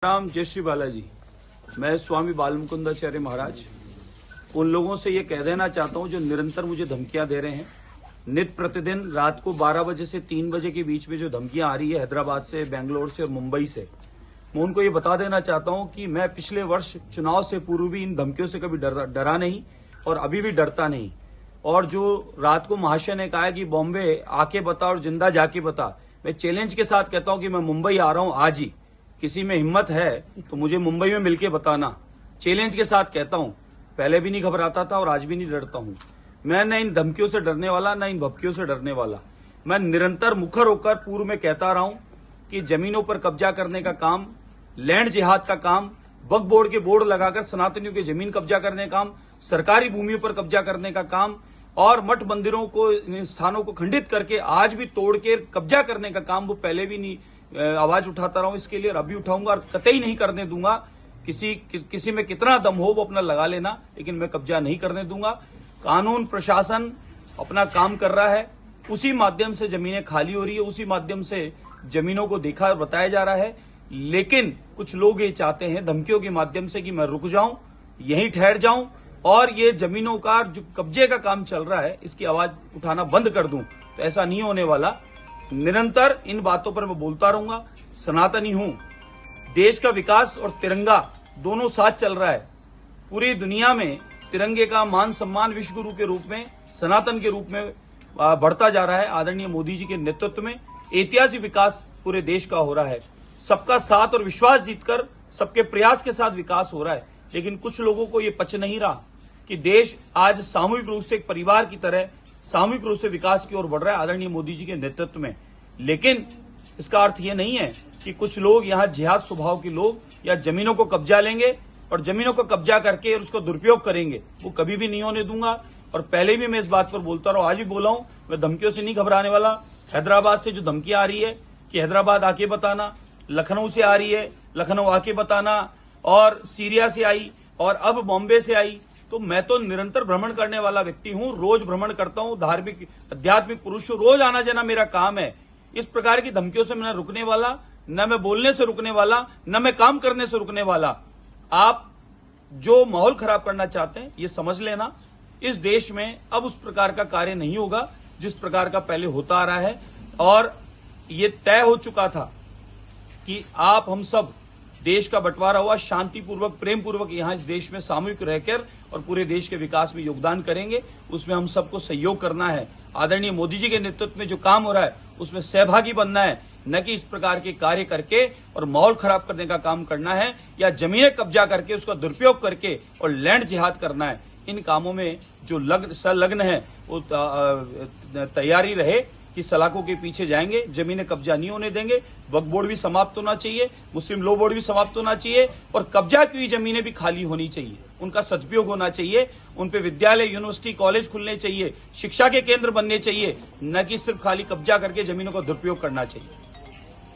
राम जय श्री बालाजी। मैं स्वामी बालमुकुंदाचार्य महाराज उन लोगों से ये कह देना चाहता हूँ जो निरंतर मुझे धमकियां दे रहे हैं। नित्य प्रतिदिन रात को 12 बजे से 3 बजे के बीच में जो धमकियां आ रही है हैदराबाद से, बेंगलोर से और मुंबई से, मैं उनको ये बता देना चाहता हूँ कि मैं पिछले वर्ष चुनाव से पूर्व भी इन धमकियों से कभी डरा नहीं और अभी भी डरता नहीं। और जो रात को महाशय ने कहा कि बॉम्बे आके बता और जिंदा जाके बता, मैं चैलेंज के साथ कहता हूँ कि मैं मुंबई आ रहा हूँ आज ही। किसी में हिम्मत है तो मुझे मुंबई में मिलके बताना। चैलेंज के साथ कहता हूं, पहले भी नहीं घबराता था और आज भी नहीं डरता हूं। मैं न इन धमकियों से डरने वाला, न इन भपकियों से डरने वाला। मैं निरंतर मुखर होकर पूर्व में कहता रहा हूं कि जमीनों पर कब्जा करने का काम, लैंड जिहाद का काम, वक्फ बोर्ड के बोर्ड लगाकर सनातनियों की जमीन कब्जा करने का काम, सरकारी भूमियों पर कब्जा करने का काम और मठ मंदिरों को, इन स्थानों को खंडित करके आज भी तोड़ के कब्जा करने का काम, वो पहले भी नहीं आवाज उठाता रहा हूं इसके लिए और अभी उठाऊंगा और कतई नहीं करने दूंगा। किसी में कितना दम हो वो अपना लगा लेना, लेकिन मैं कब्जा नहीं करने दूंगा। कानून प्रशासन अपना काम कर रहा है, उसी माध्यम से जमीनें खाली हो रही है, उसी माध्यम से जमीनों को देखा और बताया जा रहा है। लेकिन कुछ लोग ये चाहते हैं धमकियों के माध्यम से कि मैं रुक जाऊं, यहीं ठहर जाऊं और ये जमीनों का जो कब्जे का काम चल रहा है इसकी आवाज उठाना बंद कर दूं। तो ऐसा नहीं होने वाला। निरंतर इन बातों पर मैं बोलता रहूंगा। सनातनी हूं, देश का विकास और तिरंगा दोनों साथ चल रहा है। पूरी दुनिया में तिरंगे का मान सम्मान विश्व गुरु के रूप में, सनातन के रूप में बढ़ता जा रहा है। आदरणीय मोदी जी के नेतृत्व में ऐतिहासिक विकास पूरे देश का हो रहा है। सबका साथ और विश्वास जीतकर सबके प्रयास के साथ विकास हो रहा है। लेकिन कुछ लोगों को ये पच नहीं रहा कि देश आज सामूहिक रूप से एक परिवार की तरह सामूहिक रूप से विकास की ओर बढ़ रहा है आदरणीय मोदी जी के नेतृत्व में। लेकिन इसका अर्थ ये नहीं है कि कुछ लोग यहाँ जिहाद स्वभाव के लोग या जमीनों को कब्जा लेंगे और जमीनों को कब्जा करके और उसको दुरुपयोग करेंगे, वो कभी भी नहीं होने दूंगा। और पहले भी मैं इस बात पर बोलता रहा हूं, आज भी बोला हूं, मैं धमकियों से नहीं घबराने वाला। हैदराबाद से जो धमकियां आ रही है कि हैदराबाद आके बताना, लखनऊ से आ रही है लखनऊ आके बताना, और सीरिया से आई और अब बॉम्बे से आई, तो मैं तो निरंतर भ्रमण करने वाला व्यक्ति हूं। रोज भ्रमण करता हूं, धार्मिक आध्यात्मिक पुरुष, रोज आना जाना मेरा काम है। इस प्रकार की धमकियों से मैं रुकने वाला, न मैं बोलने से रुकने वाला, न मैं काम करने से रुकने वाला। आप जो माहौल खराब करना चाहते हैं ये समझ लेना, इस देश में अब उस प्रकार का कार्य नहीं होगा जिस प्रकार का पहले होता आ रहा है। और ये तय हो चुका था कि आप हम सब देश का बंटवारा हुआ शांतिपूर्वक, प्रेम पूर्वक यहाँ इस देश में सामूहिक रहकर और पूरे देश के विकास में योगदान करेंगे। उसमें हम सबको सहयोग करना है। आदरणीय मोदी जी के नेतृत्व में जो काम हो रहा है उसमें सहभागी बनना है, न कि इस प्रकार के कार्य करके और माहौल खराब करने का काम करना है या जमीनें कब्जा करके उसका दुरुपयोग करके और लैंड जिहाद करना है। इन कामों में जो संलग्न है वो तैयारी रहे कि सलाखों के पीछे जाएंगे, जमीनें कब्जा नहीं होने देंगे। वक्फ बोर्ड भी समाप्त होना चाहिए, मुस्लिम लॉ बोर्ड भी समाप्त होना चाहिए और कब्जा की हुई जमीनें भी खाली होनी चाहिए, उनका सदुपयोग होना चाहिए। उन पे विद्यालय, यूनिवर्सिटी, कॉलेज खुलने चाहिए, शिक्षा के केंद्र बनने चाहिए, न कि सिर्फ खाली कब्जा करके जमीनों का दुरुपयोग करना चाहिए।